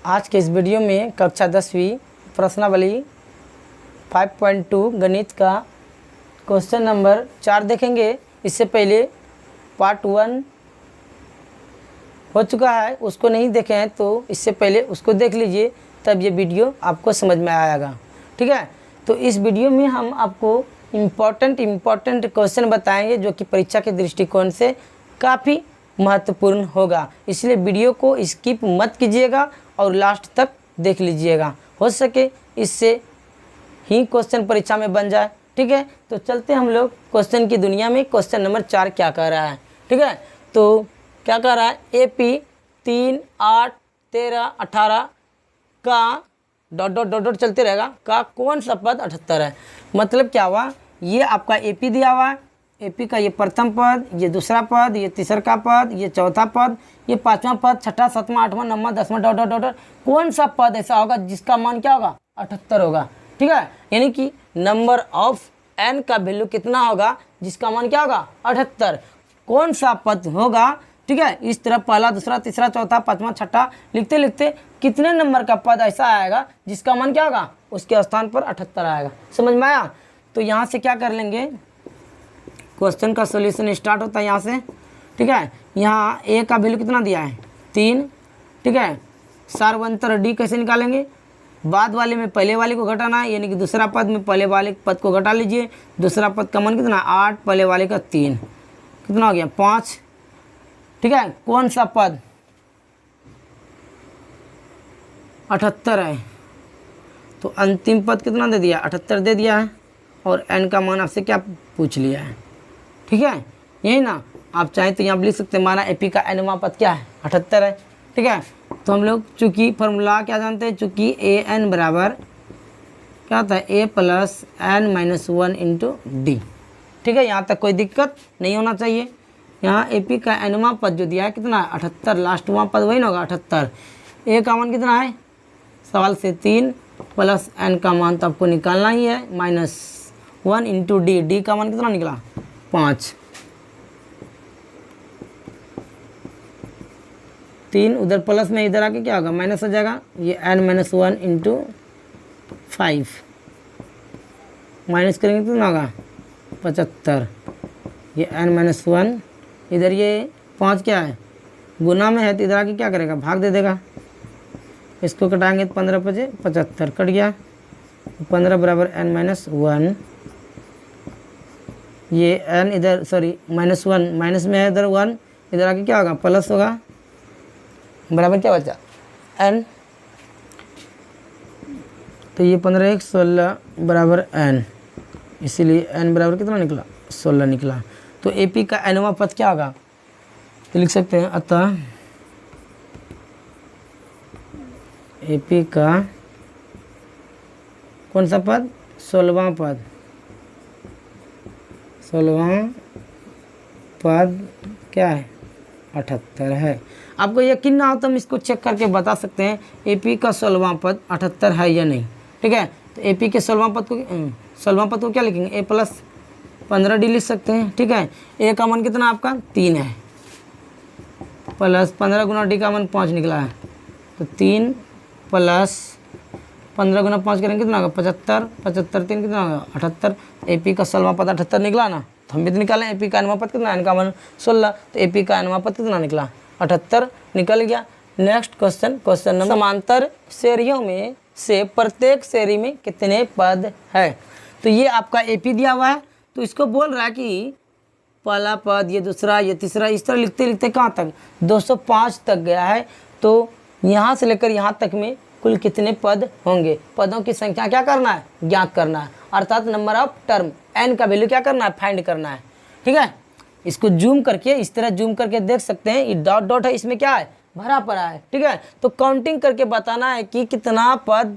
आज के इस वीडियो में कक्षा 10वीं प्रश्नावली 5.2 गणित का क्वेश्चन नंबर 4 देखेंगे। इससे पहले पार्ट 1 हो चुका है, उसको नहीं देखे हैं तो इससे पहले उसको देख लीजिए, तब ये वीडियो आपको समझ में आएगा। ठीक है, तो इस वीडियो में हम आपको इम्पॉर्टेंट क्वेश्चन बताएंगे जो कि परीक्षा के दृष्टिकोण से काफ़ी महत्वपूर्ण होगा, इसलिए वीडियो को स्किप मत कीजिएगा और लास्ट तक देख लीजिएगा। हो सके इससे ही क्वेश्चन परीक्षा में बन जाए। ठीक है, तो चलते हम लोग क्वेश्चन की दुनिया में। क्वेश्चन नंबर 4 क्या कह रहा है? ठीक है, तो क्या कह रहा है? AP 3, 8, 13, 18 का डॉट डॉट डॉट डॉट चलते रहेगा का कौन सा पद 78 है? मतलब क्या हुआ, ये आपका AP दिया हुआ है, AP का ये प्रथम पद, ये दूसरा पद, ये तीसरा पद, ये चौथा पद, ये पांचवा पद, छठा, सातवां, आठवां, नौवां, 10वां डॉट डॉट डॉट। कौन सा पद ऐसा होगा जिसका मान क्या होगा? 78 होगा। ठीक है, यानी कि नंबर ऑफ n का वैल्यू कितना होगा जिसका मान क्या होगा? 78। कौन सा पद होगा? ठीक है, इस तरह पहला, दूसरा, तीसरा, चौथा, पांचवा, छठा लिखते लिखते कितने नंबर का पद ऐसा आएगा जिसका मान क्या होगा? उसके स्थान पर 78 आएगा। समझ में आया? तो यहाँ से क्या कर लेंगे, क्वेश्चन का सॉल्यूशन स्टार्ट होता है यहाँ से। ठीक है, यहाँ A का वैल्यू कितना दिया है? 3। ठीक है, सार्वंतर D कैसे निकालेंगे? बाद वाले में पहले वाले को घटाना है, यानी कि दूसरा पद में पहले वाले पद को घटा लीजिए। दूसरा पद का मान कितना? 8, पहले वाले का 3, कितना हो गया? 5। ठीक है, कौन सा पद 78 है? तो अंतिम पद कितना दे दिया? 78 दे दिया है, और n का मान आपसे क्या पूछ लिया है? ठीक है, यही ना। आप चाहें तो यहाँ लिख सकते हैं, माना AP का nवां पद क्या है? 78 है। ठीक है, तो हम लोग चूँकि फॉर्मूला क्या जानते हैं, चूँकि AN बराबर क्या होता है? A plus n-1 into D। ठीक है, यहाँ तक कोई दिक्कत नहीं होना चाहिए। यहाँ AP का nवां पद जो दिया है कितना है? 78। लास्टवां पद वही ना होगा? 78। A का मान कितना है? सवाल से 3 प्लस n का मान तो आपको निकालना ही है, -1 इंटू D। D का मान कितना निकला? 5। 3 उधर प्लस में, इधर आके क्या होगा? माइनस हो जाएगा। ये n-1 इंटू 5 माइनस करेंगे तो कितना होगा? 75। ये n-1, इधर ये 5 क्या है? गुना में है, तो इधर आके क्या करेगा? भाग दे देगा। इसको कटाएंगे तो 15 बचे 75, कट गया। 15 बराबर n-1, ये n इधर सॉरी -1 माइनस में है, इधर 1, इधर आके क्या होगा? प्लस होगा, बराबर क्या बचा? n। तो ये 15 1 16 बराबर n, इसीलिए n बराबर कितना निकला? 16 निकला। तो AP का nवां पद क्या होगा? तो लिख सकते हैं, अतः AP का कौन सा पद? 16वां पद। 16वां पद क्या है? 78 है। आपको यकीन ना हो तो हम इसको चेक करके बता सकते हैं AP का 16वां पद 78 है या नहीं। ठीक है, तो AP के 16वां पद को क्या लिखेंगे? A प्लस 15D लिख सकते हैं। ठीक है, A का मान कितना आपका? 3 है, प्लस 15 गुना D का मान 5 निकला है, तो 3 प्लस 15 गुना 5 करेंगे कितना होगा? 75। 75 3 कितना होगा? 78। AP का 16वां पद 78 निकला ना, तो हम भी तो निकालें AP का nवां पद कितना? n का मान 16, तो AP का nवां पद कितना निकला? 78 निकल गया। नेक्स्ट क्वेश्चन, क्वेश्चन नंबर, समांतर श्रेणियों में से प्रत्येक श्रेणी में कितने पद है? तो ये आपका AP दिया हुआ है, तो इसको बोल रहा है कि पहला पद, ये दूसरा, ये तीसरा, इस तरह लिखते लिखते कहाँ तक? 205 तक गया है। तो यहाँ से लेकर यहाँ तक में कुल कितने पद होंगे? पदों की संख्या क्या करना है? ज्ञात करना है, अर्थात नंबर ऑफ टर्म, n का वैल्यू क्या करना है? फाइंड करना है। ठीक है, इसको जूम करके, इस तरह जूम करके देख सकते हैं, ये डॉट डॉट है, इसमें क्या है? भरा पड़ा है। ठीक है, तो काउंटिंग करके बताना है कि कितना पद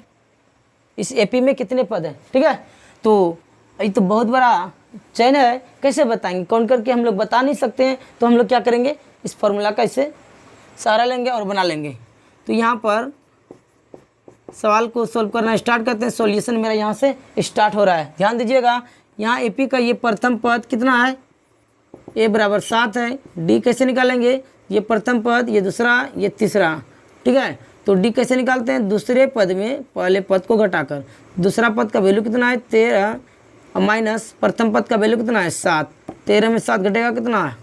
इस AP में कितने पद हैं। ठीक है, तो ये तो बहुत बड़ा चयन है, कैसे बताएंगे? काउंट करके हम लोग बता नहीं सकते हैं, तो हम लोग क्या करेंगे? इस फॉर्मूला का इससे सहारा लेंगे और बना लेंगे। तो यहाँ पर सवाल को सोल्व करना स्टार्ट करते हैं। सॉल्यूशन मेरा यहाँ से स्टार्ट हो रहा है, ध्यान दीजिएगा। यहाँ AP का ये प्रथम पद कितना है? A बराबर 7 है। D कैसे निकालेंगे? ये प्रथम पद, ये दूसरा, ये तीसरा। ठीक है, तो डी कैसे निकालते हैं, दूसरे पद में पहले पद को घटाकर। दूसरा पद का वैल्यू कितना है 13 माइनस प्रथम पद का वैल्यू कितना है 7। 13 में 7 घटेगा कितना है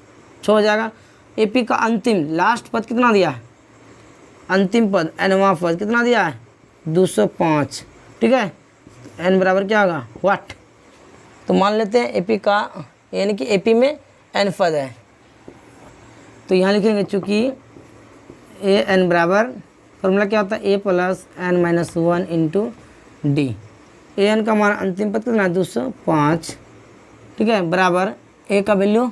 6 हो जाएगा। एपी का अंतिम लास्ट पद कितना दिया है, अंतिम पद एनवां पद कितना दिया है 205। ठीक है, एन बराबर क्या होगा वाट। तो मान लेते हैं एपी का, यानी कि एपी में एन पद है, तो यहाँ लिखेंगे चूँकि ए एन बराबर फॉर्मूला क्या होता है A plus N minus 1 into D. A N का हमारा अंतिम पद कितना है 205। ठीक है, बराबर ए का value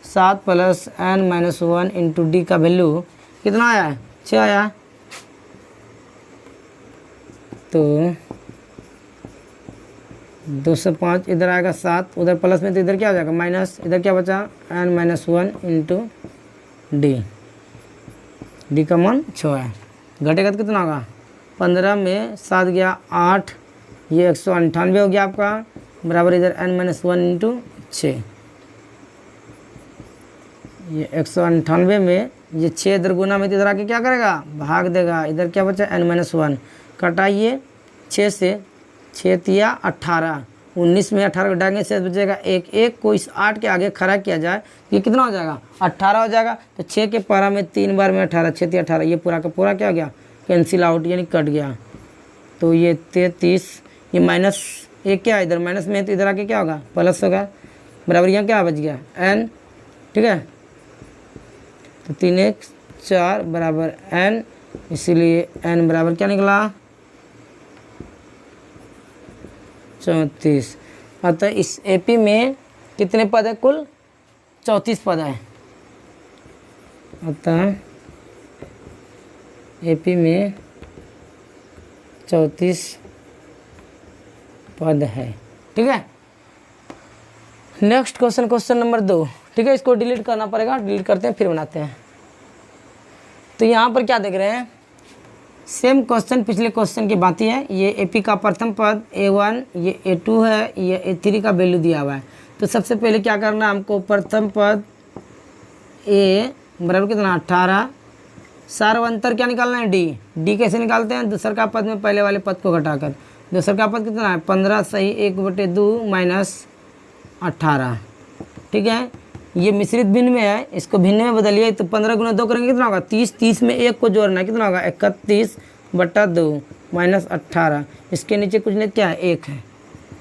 7 plus N minus 1 into d का वैल्यू कितना आया है 6 आया। तो 205 इधर आएगा 7, उधर प्लस में तो इधर क्या हो जाएगा माइनस, इधर क्या बचा n minus 1 into d. D का मान 6 है, घटेगा तो कितना होगा 15 में 7 गया 8, ये 198 हो गया आपका, बराबर इधर एन माइनस 1 इंटू 6। ये 198 में ये 6 इधर गुना में तो इधर आके क्या करेगा भाग देगा, इधर क्या बचा एन माइनस 1, कटाइए 6 से, 6 तिया 18, 19 में 18 घटाएंगे शेष बचेगा 1। 1 को इस 8 के आगे खड़ा किया जाए तो ये कितना हो जाएगा 18 हो जाएगा। तो 6 के पारा में 3 बार में 18, 6 तिया 18, ये पूरा का पूरा क्या हो गया कैंसिल आउट यानी कट गया। तो ये 33, ये माइनस एक क्या है इधर माइनस में है तो इधर आके क्या होगा प्लस होगा, बराबर यहाँ क्या बच गया एन। ठीक है, तो 3 1 4 बराबर एन, इसीलिए एन बराबर क्या निकला 34। अतः इस एपी में कितने पद है कुल 34 पद है। अतः एपी में 34 पद है। ठीक है, नेक्स्ट क्वेश्चन, क्वेश्चन नंबर 2। ठीक है, इसको डिलीट करना पड़ेगा, डिलीट करते हैं फिर बनाते हैं। तो यहाँ पर क्या देख रहे हैं, सेम क्वेश्चन पिछले क्वेश्चन की बात ही है। ये एपी का प्रथम पद A1, ये A2 है, ये A3 का वैल्यू दिया हुआ है। तो सबसे पहले क्या करना है हमको, प्रथम पद A बराबर कितना 18, सार्वंतर क्या निकालना है डी। डी कैसे निकालते हैं, दूसर का पद में पहले वाले पद को घटाकर। दूसर का पद कितना है 15 सही 1/2 माइनस 18। ठीक है, ये मिश्रित भिन्न में है, इसको भिन्न में बदलिए तो 15 गुना 2 करेंगे कितना होगा 30, 30 में 1 को जोड़ना है कितना होगा 31/2 माइनस 18। इसके नीचे कुछ नहीं क्या है 1 है।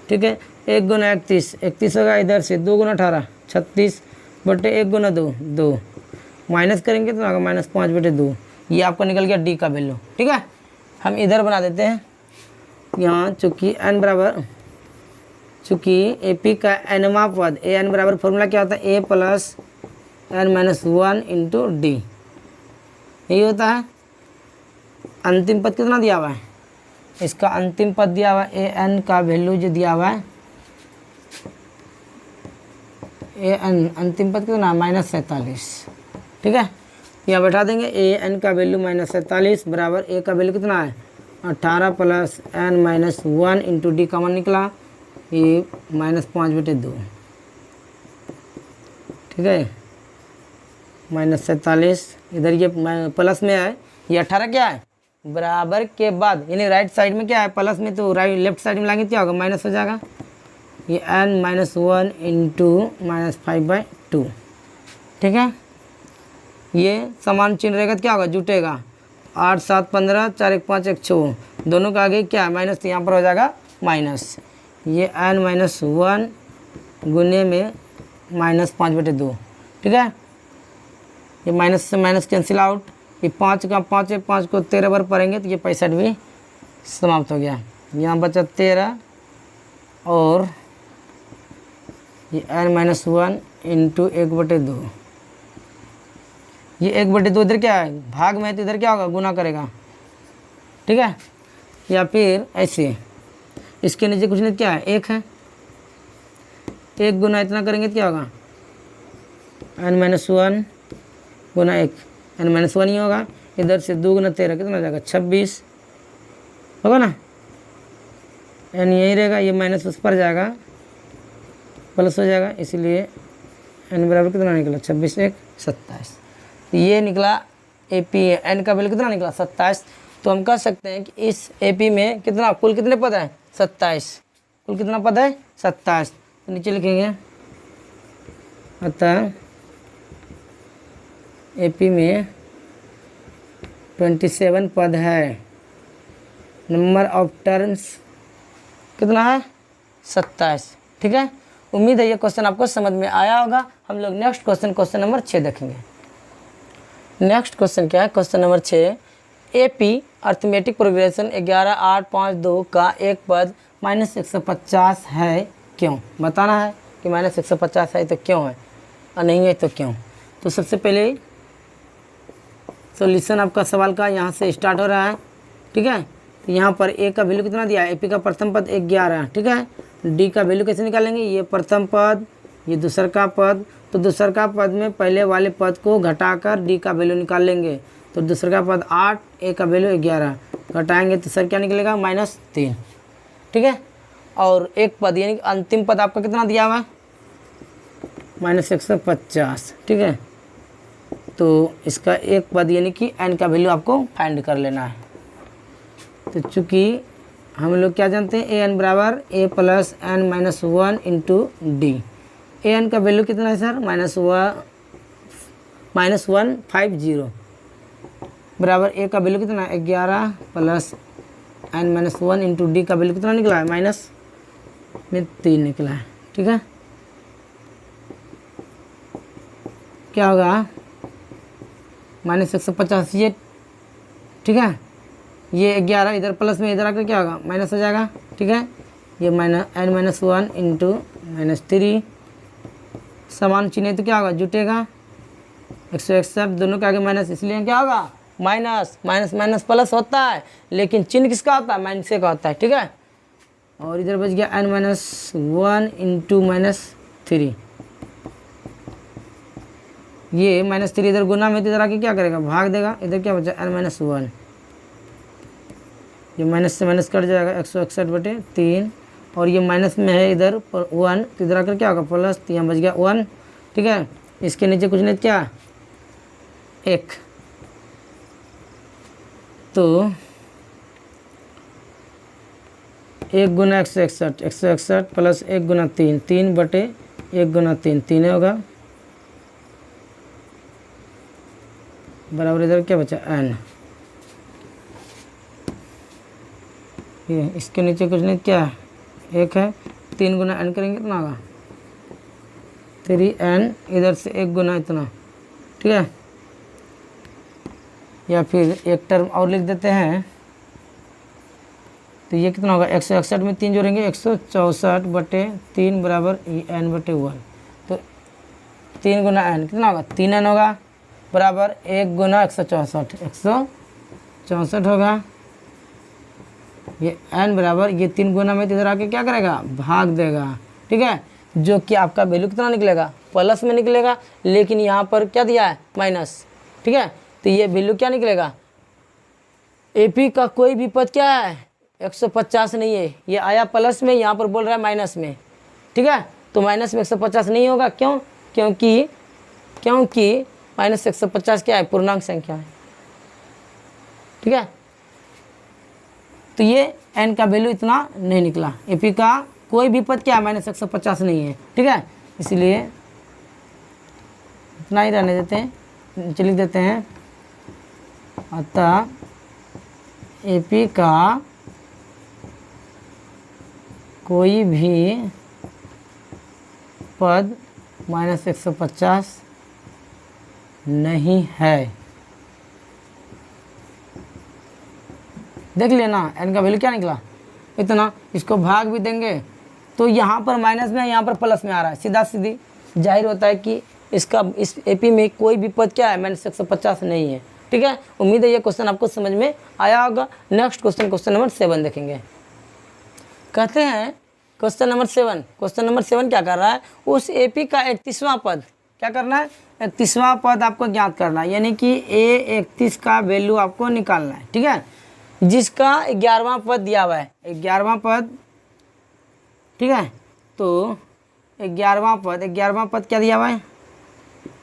ठीक है, 1 गुना 31, 31 होगा इधर से 2 गुना 18 36/1 गुना 2 2, माइनस करेंगे कितना होगा माइनस 5/2। ये आपका निकल गया डी का वैल्यू। ठीक है, हम इधर बना देते हैं यहाँ, चूँकि एन बराबर, चूँकि एपी का एनवा पद ए एन बराबर फॉर्मूला क्या होता है A plus N minus 1 into D, यही होता है। अंतिम पद कितना दिया हुआ है, इसका अंतिम पद दिया हुआ है ए एन का वैल्यू जो दिया हुआ है ए एन अंतिम पद कितना -47। ठीक है, यहाँ बैठा देंगे ए एन का वैल्यू -47 बराबर ए का वैल्यू कितना है 18 plus N minus 1 into d का मान निकला ये -5/2। ठीक है, -47 इधर ये प्लस में है, ये 18 क्या है बराबर के बाद यानी राइट साइड में क्या है प्लस में, तो राइट लेफ्ट साइड में लाएंगे क्या होगा माइनस हो जाएगा। ये n माइनस 1 इंटू -5/2। ठीक है, ये समान चिन्ह रहेगा तो क्या होगा जुटेगा 8 7 15 4 1 5 1 6, दोनों का आगे क्या है माइनस, तो यहाँ पर हो जाएगा माइनस। ये n माइनस 1 गुने में -5/2। ठीक है, ये माइनस से माइनस कैंसिल आउट, ये 5 का 5 है, 5 को 13 बार पढ़ेंगे तो ये 65 भी समाप्त हो गया। यहाँ बचा 13 और ये n माइनस 1 इंटू 1/2। ये 1/2 इधर क्या है भाग में है तो इधर क्या होगा गुना करेगा। ठीक है, या फिर ऐसे इसके नीचे कुछ नहीं क्या है 1 है, 1 गुना इतना करेंगे तो क्या होगा n माइनस 1 गुना 1, n माइनस 1 ही होगा। इधर से 2 गुना 13 कितना हो जाएगा 26 होगा ना, n यही रहेगा, ये माइनस उस पर जाएगा प्लस हो जाएगा, इसीलिए n बराबर कितना निकला 26 1 27। तो ये निकला ए पी है, एन का वैल्यू कितना निकला 27। तो हम कह सकते हैं कि इस ए पी में कितना कुल कितने पद हैं 27, कुल कितना पद है 27। तो नीचे लिखेंगे अतः ए पी में 27 पद है, नंबर ऑफ टर्म्स कितना है 27। ठीक है, उम्मीद है ये क्वेश्चन आपको समझ में आया होगा। हम लोग नेक्स्ट क्वेश्चन नंबर 6 देखेंगे। नेक्स्ट क्वेश्चन क्या है, question number 6, A P arithmetic progression 11 8 5 2 का एक पद -150 है, क्यों? बताना है कि -150 है तो क्यों है और नहीं है तो क्यों। तो सबसे पहले सॉल्यूशन आपका सवाल का यहाँ से स्टार्ट हो रहा है। ठीक है, तो यहाँ पर ए का वैल्यू कितना दिया है, ए पी का प्रथम पद 11। ठीक है, डी का वैल्यू कैसे निकालेंगे, ये प्रथम पद ये दूसर का पद, तो दूसर का पद में पहले वाले पद को घटाकर डी का वैल्यू निकाल लेंगे। तो दूसर का पद 8, ए का वैल्यू 11, घटाएंगे तो सर क्या निकलेगा -3। ठीक है, और एक पद यानी अंतिम पद आपका कितना दिया हुआ है -150। ठीक है, तो इसका एक पद यानी कि एन का वैल्यू आपको फाइंड कर लेना है। तो चूँकि हम लोग क्या जानते हैं, ए एन बराबर A plus N minus 1 into D. A N का वैल्यू कितना है सर -150 बराबर ए का वैल्यू कितना है 11 plus N minus 1 into d का वैल्यू कितना निकला है -3 निकला है। ठीक है, क्या होगा -150 ये। ठीक है, ये 11 इधर प्लस में इधर आकर क्या होगा माइनस हो जाएगा। ठीक है, ये -1 इंटू -3 समान चिन्ह तो क्या होगा जुटेगा 161, दोनों के आगे माइनस, इसलिए क्या होगा माइनस माइनस प्लस होता है, लेकिन चिन्ह किसका होता है माइनस का होता है। ठीक है, और इधर बच गया n-1 इंटू -3, ये -3 इधर गुना में, तो इधर आके क्या करेगा भाग देगा, इधर क्या बचा n-1, ये माइनस से माइनस कट जाएगा 161/3, और ये माइनस में है इधर 1, तो इधर आकर क्या होगा प्लस, तो यहाँ बच गया 1। ठीक है, इसके नीचे कुछ नहीं क्या 1, तो 1 गुना 161 प्लस 1 गुना 3, 3/1 गुना 3, 3 होगा बराबर, इधर क्या बचा n। ये इसके नीचे कुछ नहीं क्या 1 है, 3 गुना n करेंगे कितना होगा 3n, इधर से 1 गुना इतना। ठीक है, या फिर एक टर्म और लिख देते हैं, तो ये कितना होगा 161 में 3 जोड़ेंगे 164/3 बराबर n/1, तो 3 गुना n कितना होगा 3n होगा बराबर 1 गुना 164 होगा। ये n बराबर ये 3 गुना में इधर आके क्या करेगा भाग देगा। ठीक है, जो कि आपका वैल्यू कितना निकलेगा प्लस में निकलेगा, लेकिन यहाँ पर क्या दिया है माइनस। ठीक है, तो ये वैल्यू क्या निकलेगा, एपी का कोई भी पद क्या है 150 नहीं है, ये आया प्लस में, यहाँ पर बोल रहा है माइनस में। ठीक है, तो माइनस में 150 नहीं होगा, क्यों? क्योंकि -150 क्या है पूर्णांक संख्या है। ठीक है, तो ये n का वैल्यू इतना नहीं निकला, एपी का कोई भी पद क्या है -150 नहीं है। ठीक है, इसलिए इतना ही रहने देते हैं, नीचे लिख देते हैं अतः एपी का कोई भी पद -150 नहीं है। देख लेना n का वैल्यू क्या निकला इतना, इसको भाग भी देंगे तो यहाँ पर माइनस में, यहाँ पर प्लस में आ रहा है, सीधा सीधी जाहिर होता है कि इसका इस एपी में कोई भी पद क्या है -150 नहीं है। ठीक है, उम्मीद है ये क्वेश्चन आपको समझ में आया होगा। नेक्स्ट क्वेश्चन नंबर 7 देखेंगे। कहते हैं क्वेश्चन नंबर 7 क्या कर रहा है, उस एपी का 31वां पद क्या करना है, 31वां पद आपको ज्ञात करना है, यानी कि A31 का वैल्यू आपको निकालना है। ठीक है, जिसका 11वां पद दिया हुआ है, 11वां पद। ठीक है, तो 11वां पद क्या दिया हुआ है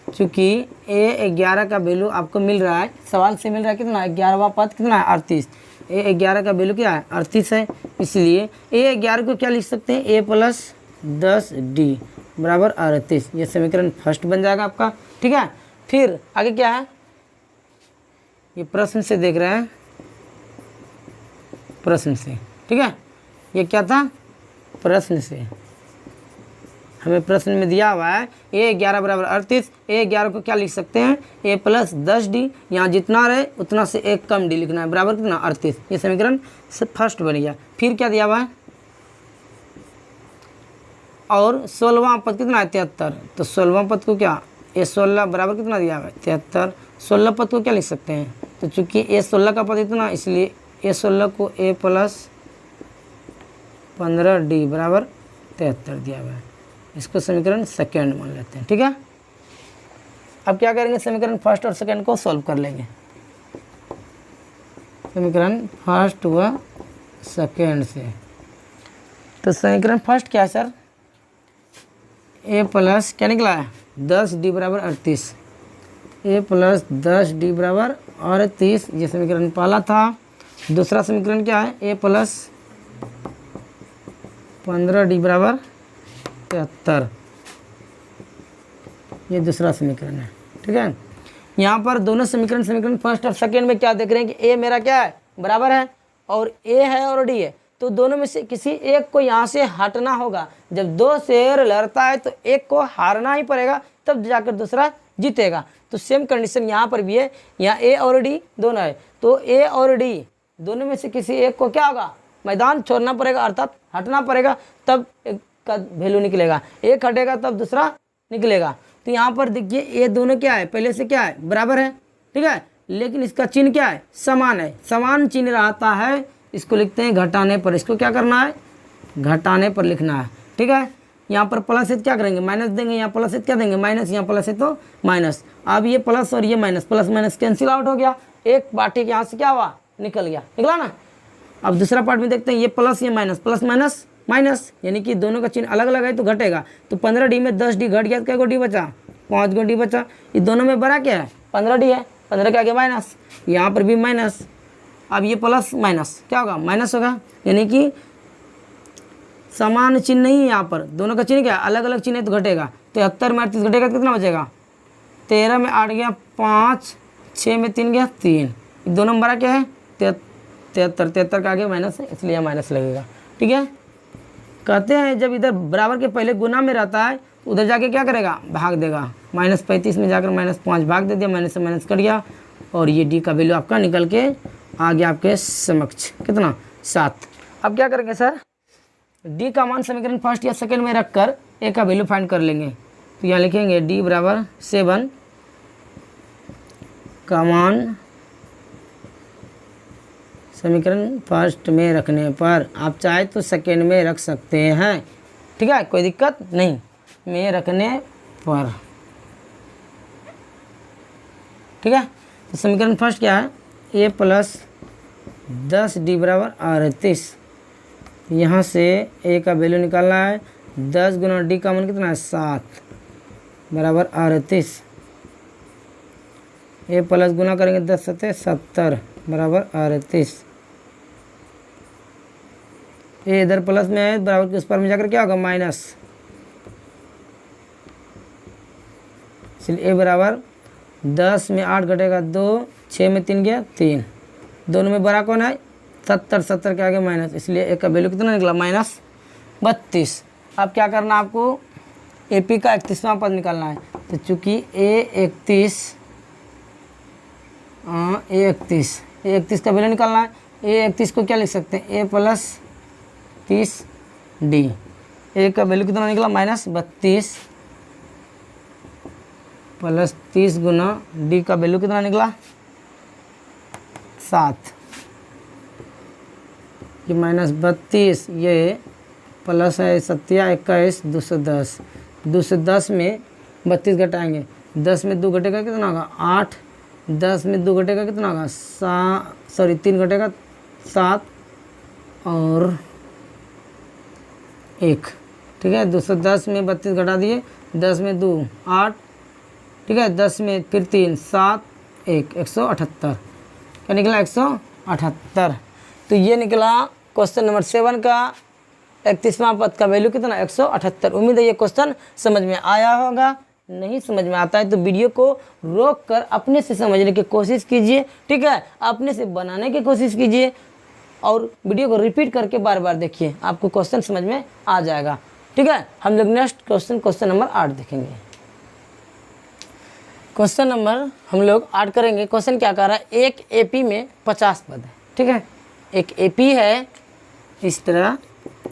चूँकि A11 का वैल्यू आपको मिल रहा है, सवाल से मिल रहा है कितना, 11वां पद कितना है, 38। A11 का वैल्यू क्या है, 38 है। इसलिए A11 को क्या लिख सकते हैं, A प्लस 10D बराबर 38। ये समीकरण फर्स्ट बन जाएगा आपका। ठीक है, फिर आगे क्या है, ये प्रश्न से देख रहे हैं, प्रश्न से। ठीक है, ये क्या था, प्रश्न से हमें प्रश्न में दिया हुआ है A11 बराबर 38। A11 को क्या लिख सकते हैं, A प्लस 10D, यहाँ जितना रहे उतना से एक कम D लिखना है, बराबर कितना, 38। ये समीकरण से फर्स्ट बन गया। फिर क्या दिया हुआ है, और 16वां पद कितना है, 73। तो 16वां पद को क्या, A16 बराबर कितना दिया हुआ है, 73। 16 पद को क्या लिख सकते हैं, तो चूँकि A16 का पद इतना, इसलिए A16 को A प्लस 15D बराबर 73 दिया हुआ है। इसको समीकरण सेकेंड मान लेते हैं। ठीक है, अब क्या करेंगे, समीकरण फर्स्ट और सेकेंड को सॉल्व कर लेंगे। समीकरण फर्स्ट व सेकेंड से, तो समीकरण फर्स्ट क्या है सर, A प्लस क्या निकला है, 10D बराबर 38। A प्लस 10D बराबर 38, ये समीकरण पहला था। दूसरा समीकरण क्या है, A प्लस 15D बराबर 73, ये दूसरा समीकरण है। ठीक है, यहाँ पर दोनों समीकरण फर्स्ट और सेकेंड में क्या देख रहे हैं कि A मेरा क्या है, बराबर है, और A है और D है, तो दोनों में से किसी एक को यहाँ से हटना होगा। जब दो शेर लड़ता है तो एक को हारना ही पड़ेगा, तब जाकर दूसरा जीतेगा। तो सेम कंडीशन यहाँ पर भी है, यहाँ A और D दोनों है, तो A और D दोनों में से किसी एक को क्या होगा, मैदान छोड़ना पड़ेगा, अर्थात हटना पड़ेगा, तब एक का वैल्यू निकलेगा। एक हटेगा तब दूसरा निकलेगा। तो यहाँ पर देखिए ये दोनों क्या है, पहले से क्या है, बराबर है। ठीक है, लेकिन इसका चिन्ह क्या है, समान है। समान चिन्ह रहता है, इसको लिखते हैं घटाने पर। इसको क्या करना है, घटाने पर लिखना है। ठीक है, यहाँ पर प्लस है क्या करेंगे, माइनस देंगे, यहाँ प्लस है क्या देंगे, माइनस, यहाँ प्लस है तो माइनस। अब ये प्लस और ये minus, plus minus cancel out हो गया, एक पार्टी के यहाँ से क्या हुआ, निकल गया, निकला ना। अब दूसरा पार्ट में देखते हैं, ये प्लस ये माइनस, प्लस माइनस माइनस, यानी कि दोनों का चिन्ह अलग अलग है तो घटेगा। तो 15D में 10D घट गया तो क्या गो D बचा, 5 गो D बचा। ये दोनों में बड़ा क्या है, 15D है, 15 के आगे माइनस, यहाँ पर भी माइनस। अब ये प्लस माइनस क्या होगा, माइनस होगा, यानी कि समान चिन्ह नहीं है यहाँ पर, दोनों का चिन्ह क्या है, अलग अलग चिन्ह है तो घटेगा। 73 में 38 घटेगा तो कितना बचेगा, 13 में 8 गया 5, 6 में 3 गया 3, दोनों में बड़ा क्या है, 73 का आगे माइनस है, इसलिए माइनस लगेगा। ठीक है, कहते हैं जब इधर बराबर के पहले गुना में रहता है उधर जाके क्या करेगा, भाग देगा। -35 में जाकर -5 भाग दे दिया, माइनस से माइनस कट गया, और ये D का वैल्यू आपका निकल के आ गया आपके समक्ष, कितना, 7। अब क्या करेंगे सर, D का मान समीकरण फर्स्ट या सेकंड में रखकर A का वैल्यू फाइंड कर लेंगे। तो यहाँ लिखेंगे D बराबर 7 का मान समीकरण फर्स्ट में रखने पर, आप चाहे तो सेकेंड में रख सकते हैं। ठीक है, कोई दिक्कत नहीं, में रखने पर। ठीक है, तो समीकरण फर्स्ट क्या है, A प्लस 10D बराबर 38। यहाँ से A का वैल्यू निकालना है, 10 गुना D का मान कितना है, 7 बराबर 38। A प्लस गुना करेंगे 10 सत्ते 70 बराबर 38। ए इधर प्लस में है, बराबर के उस पर में जाकर क्या होगा, माइनस, इसलिए ए बराबर 10 में 8 घटेगा 2, 6 में 3 गया 3, दोनों में बड़ा कौन है, 70 के आगे माइनस, इसलिए ए का वैल्यू कितना निकला, -32। अब क्या करना है आपको, AP का 31वां पद निकालना है। तो चूँकि A31 का वैल्यू निकालना है, A31 को क्या लिख सकते हैं, A प्लस 30D। A का वैल्यू कितना निकला, -32 प्लस 30 गुना D का वैल्यू कितना निकला, 7। ये -32, ये प्लस है 7 21 210, 210 में 32 घटाएंगे, 10 में 2 घटेगा कितना होगा, 8, 10 में 2 घटेगा कितना होगा, 3 घटेगा 7 और 1। ठीक है, 210 में 32 घटा दिए, 10 में 2 8, ठीक है, 10 में फिर 3 7 1 178, क्या निकला 178। तो ये निकला क्वेश्चन नंबर 7 का 31वां पद का वैल्यू कितना 178। उम्मीद है ये क्वेश्चन समझ में आया होगा। नहीं समझ में आता है तो वीडियो को रोक कर अपने से समझने की कोशिश कीजिए, ठीक है, अपने से बनाने की कोशिश कीजिए और वीडियो को रिपीट करके बार बार देखिए, आपको क्वेश्चन समझ में आ जाएगा, ठीक है। हम लोग नेक्स्ट क्वेश्चन नंबर 8 देखेंगे। क्वेश्चन नंबर हम लोग 8 करेंगे। क्वेश्चन क्या कर रहा है, एक एपी में 50 पद है, ठीक है, एक एपी है, इस तरह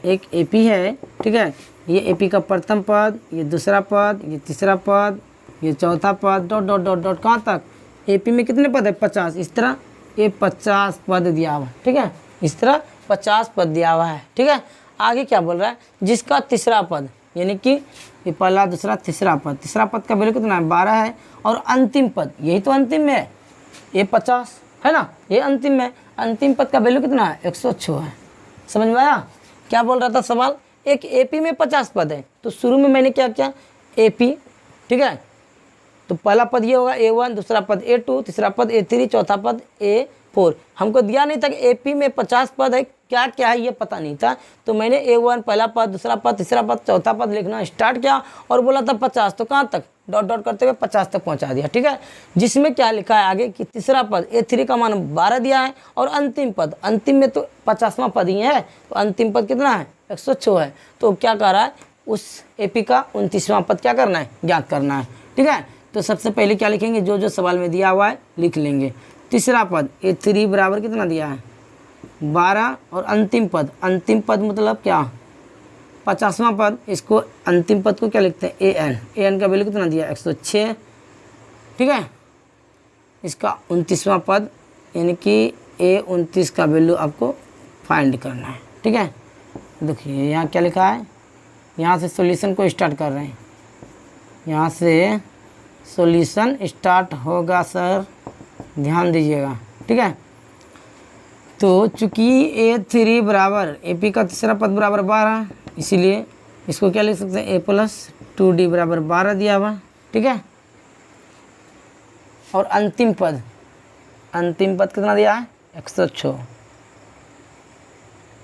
एक एपी है, ठीक है, ये एपी का प्रथम पद, ये दूसरा पद, ये तीसरा पद, ये चौथा पद, डॉट डॉट डॉट डॉट कहाँ तक। एपी में कितने पद है 50, इस तरह ये 50 पद दिया हुआ है, ठीक है, इस तरह 50 पद दिया हुआ है, ठीक है। आगे क्या बोल रहा है, जिसका तीसरा पद यानी कि ये पहला दूसरा तीसरा पद का वैल्यू कितना है 12 है, और अंतिम पद यही तो अंतिम में है, ये 50 है ना, ये अंतिम में, अंतिम पद का वैल्यू कितना है 106 है। समझ में आया क्या बोल रहा था सवाल। एक एपी में 50 पद है, तो शुरू में मैंने क्या किया एपी, ठीक है, तो पहला पद ये होगा A1, दूसरा पद A2, तीसरा पद A3, चौथा पद A4। हमको दिया नहीं था कि एपी में 50 पद है, क्या क्या है ये पता नहीं था, तो मैंने A1 पहला पद, दूसरा पद, तीसरा पद, चौथा पद लिखना स्टार्ट किया और बोला था 50, तो कहाँ तक डॉट डॉट करते हुए 50 तक पहुँचा दिया, ठीक है। जिसमें क्या लिखा है आगे कि तीसरा पद A3 का मान 12 दिया है, और अंतिम पद, अंतिम में तो 50वां पद ही है, तो अंतिम पद कितना है 106 है। तो क्या कर रहा है, उस एपी का 29वां पद क्या करना है ज्ञात करना है, ठीक है। तो सबसे पहले क्या लिखेंगे, जो जो सवाल में दिया हुआ है लिख लेंगे। तीसरा पद A3 बराबर कितना दिया है 12, और अंतिम पद मतलब क्या 50वां पद, इसको अंतिम पद को क्या लिखते हैं AN का वैल्यू कितना दिया 106, ठीक है। इसका 29वां पद यानी कि A29 का वैल्यू आपको फाइंड करना है, ठीक है। देखिए यहाँ क्या लिखा है, यहाँ से सॉल्यूशन को स्टार्ट कर रहे हैं, यहाँ से सॉल्यूशन स्टार्ट होगा सर, ध्यान दीजिएगा, ठीक है। तो चूँकि A3 बराबर एपी का तीसरा पद बराबर 12, इसीलिए इसको क्या लिख सकते हैं A+2D बराबर 12 दिया हुआ, ठीक है। और अंतिम पद कितना दिया है 106,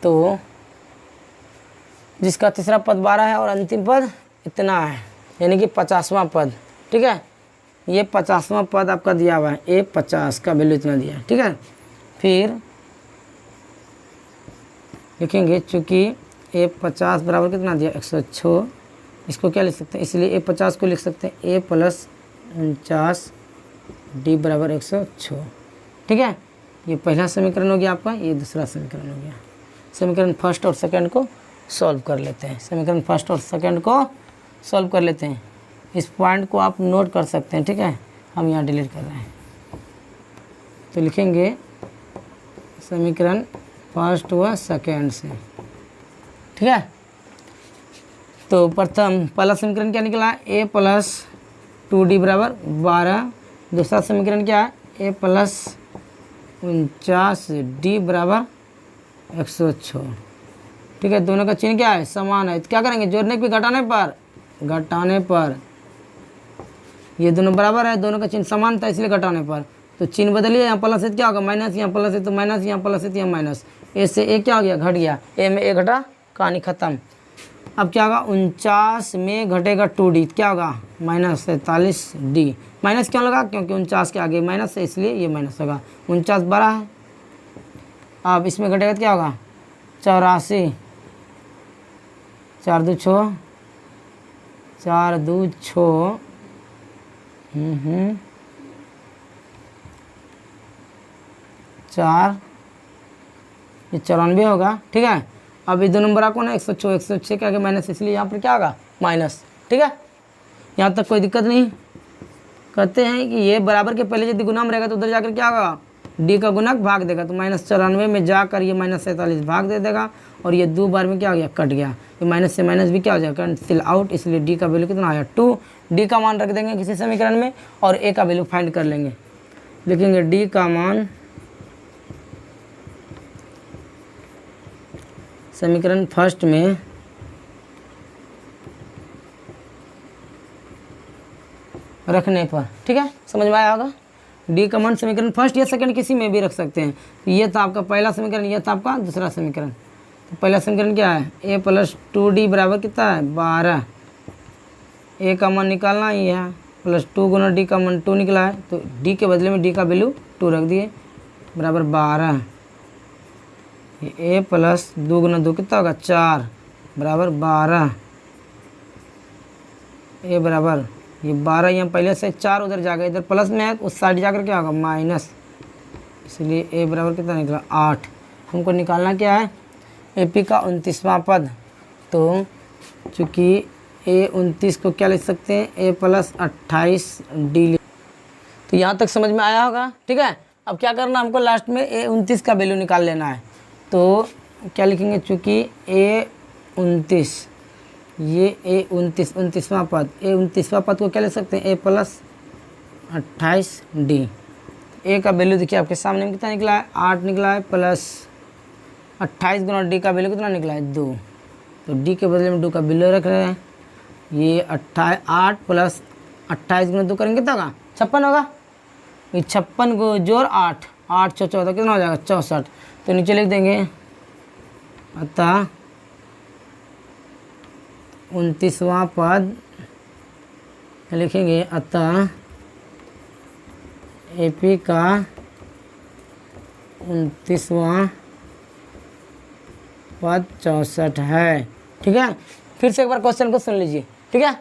तो जिसका तीसरा पद 12 है और अंतिम पद इतना है यानी कि 50वां पद, ठीक है। ये 50वां पद आपका दिया हुआ है, A50 का वैल्यू इतना दिया है, ठीक है। फिर लिखेंगे चूँकि A50 बराबर कितना दिया 106, इसको क्या लिख सकते हैं, इसलिए A50 को लिख सकते हैं A+49D बराबर 106, ठीक है। ये पहला समीकरण हो गया आपका, ये दूसरा समीकरण हो गया। समीकरण फर्स्ट और सेकंड को सॉल्व कर लेते हैं, समीकरण फर्स्ट और सेकंड को सॉल्व कर लेते हैं। इस पॉइंट को आप नोट कर सकते हैं, ठीक है, हम यहाँ डिलीट कर रहे हैं। तो लिखेंगे समीकरण फर्स्ट व सेकंड से, ठीक है। तो प्रथम पहला समीकरण क्या निकला A+2D बराबर 12, दूसरा समीकरण क्या है A+49D बराबर 106, ठीक है। दोनों का चिन्ह क्या है समान है, तो क्या करेंगे जोड़ने पे घटाने पर ये दोनों बराबर है, दोनों का चिन्ह समान था इसलिए घटाने पर, तो चिन्ह बदलिए, यहाँ प्लस है क्या होगा माइनस, यहाँ प्लस है तो माइनस, यहाँ प्लस है तो यहाँ माइनस, ए से ए क्या हो गया घट गया, ए में ए घटा कहानी खत्म। अब क्या होगा 49 में घटेगा 2D, क्या होगा -43D। माइनस क्यों लगा, क्योंकि 49 के आगे माइनस है इसलिए ये माइनस होगा, 49 12 है। अब इसमें घटेगा तो क्या होगा 84, 4 2 6, 4 2 6, 4, ये 94 होगा, ठीक है। अब ये दो नंबर आपको ना 106 के आगे माइनस, इसलिए यहाँ पर क्या होगा माइनस, ठीक है। यहाँ तक कोई दिक्कत नहीं। कहते हैं कि ये बराबर के पहले यदि गुना में रहेगा तो उधर जाकर क्या होगा डी का गुणक भाग देगा, तो -94 में जाकर ये -47 भाग दे देगा, और ये 2 बार में क्या हो गया कट गया, ये माइनस से माइनस भी क्या हो जाएगा कैंसिल आउट, इसलिए डी का वैल्यू कितना आया 2। डी का मान रख देंगे किसी समीकरण में और ए का वैल्यू फाइंड कर लेंगे। लिखेंगे डी का मान समीकरण फर्स्ट में रखने पर। ठीक है, समझ में आया होगा। डी का मान समीकरण फर्स्ट या सेकंड किसी में भी रख सकते हैं। तो ये था आपका पहला समीकरण, ये था आपका दूसरा समीकरण। तो पहला समीकरण क्या है, a + 2d बराबर कितना है 12। a का मान निकालना ही है, प्लस 2 गुना डी का मान 2 निकला है, तो डी के बदले में डी का वैल्यू 2 रख दिए बराबर 12। ये a + 2 गुना 2 कितना होगा 4 बराबर 12। ए बराबर ये 12 यहाँ पहले से 4 उधर जाएगा, इधर प्लस में है, उस साइड जाकर क्या होगा माइनस, इसलिए ए बराबर कितना निकला 8। हमको निकालना क्या है एपी का 29वां पद। तो चूँकि ए 29 को क्या लिख सकते हैं a + 28d। तो यहाँ तक समझ में आया होगा। ठीक है, अब क्या करना हमको लास्ट में a 29 का वैल्यू निकाल लेना है। तो क्या लिखेंगे, चूँकि a 29 ये a 29वां पद, a 29वां पद को क्या लिख सकते हैं a + 28d। ए का वैल्यू देखिए आपके सामने में कितना निकला है 8 निकला है, प्लस 28 गुना डी का वैल्यू कितना निकला है 2। तो डी के बदले में 2 का वैल्यू रख रहे हैं। ये 8 + 28 गुना 2 करेंगे कितना होगा 56 होगा। ये 56 को जोड़ 8 8 6 14 कितना हो जाएगा 64। तो नीचे लिख देंगे अतः 29वां पद लिखेंगे, अतः एपी का 29वां पद 64 है। ठीक है, फिर से एक बार क्वेश्चन को सुन लीजिए। ठीक है,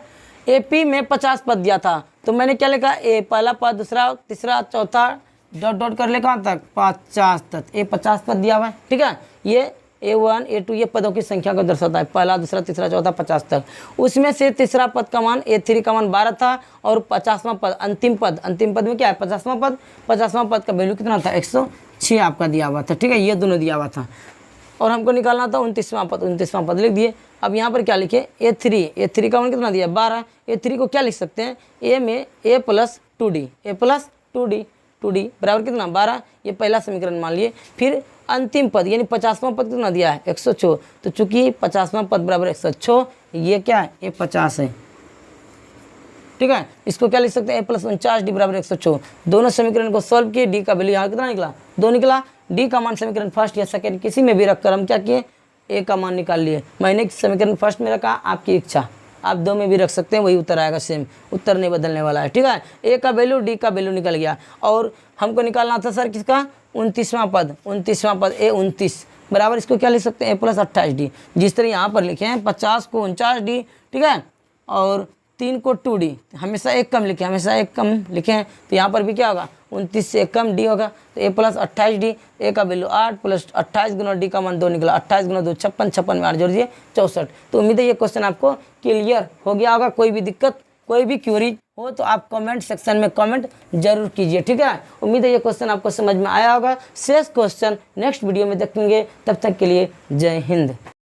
एपी में 50 पद दिया था, तो मैंने क्या लिखा ए पहला पद, दूसरा, तीसरा, चौथा, डॉट डॉट कर ले कहाँ तक 50 तक। ए 50 पद दिया हुआ है। ठीक है, ये A1 A2 ये पदों की संख्या को दर्शाता है, पहला, दूसरा, तीसरा, चौथा, 50 तक। उसमें से तीसरा पद का मान A3 का मान 12 था, और 50वां पद अंतिम पद में क्या है 50वां पद का वैल्यू कितना था 106 आपका दिया हुआ था। ठीक है, ये दोनों दिया हुआ था, और हमको निकालना था 29वां पद लिख दिए। अब यहाँ पर क्या लिखे A3 का मान कितना दिया 12। A3 को क्या लिख सकते हैं a में a + 2d बराबर कितना 12। ये पहला समीकरण मान लिए। फिर अंतिम पद यानी 50वां पद कितना दिया है 106। तो चूंकि 50वां पद बराबर 106, ये क्या है ये 50 है। ठीक है, इसको क्या लिख सकते हैं a + 49d बराबर 106। दोनों समीकरण को सॉल्व किए, डी का वैल्यू यहाँ कितना निकला 2 निकला। डी का मान समीकरण फर्स्ट या सेकंड किसी में भी रखकर हम क्या किए ए का मान निकाल लिए। मैंने समीकरण फर्स्ट में रखा, आपकी इच्छा, आप 2 में भी रख सकते हैं, वही उत्तर आएगा, सेम उत्तर नहीं बदलने वाला है। ठीक है, ए का वैल्यू डी का वैल्यू निकल गया। और हमको निकालना था सर किसका 29वां पद a 29 बराबर, इसको क्या लिख सकते हैं a + 28d। जिस तरह यहाँ पर लिखे हैं 50 को 49d। ठीक है, और 3 को 2d, हमेशा एक कम लिखे हैं, तो यहाँ पर भी क्या होगा 29 से एक कम d होगा, तो a + 28d। ए का वैल्यू 8 + 28 गुना डी का मान 2 निकला, 28 गुना 2 56 में 8 जोड़ दिए 64। तो उम्मीद है ये क्वेश्चन आपको क्लियर हो गया होगा। कोई भी दिक्कत, कोई भी क्वेरी हो तो आप कमेंट सेक्शन में कमेंट जरूर कीजिए। ठीक है, उम्मीद है ये क्वेश्चन आपको समझ में आया होगा। शेष क्वेश्चन नेक्स्ट वीडियो में देखेंगे, तब तक के लिए जय हिंद।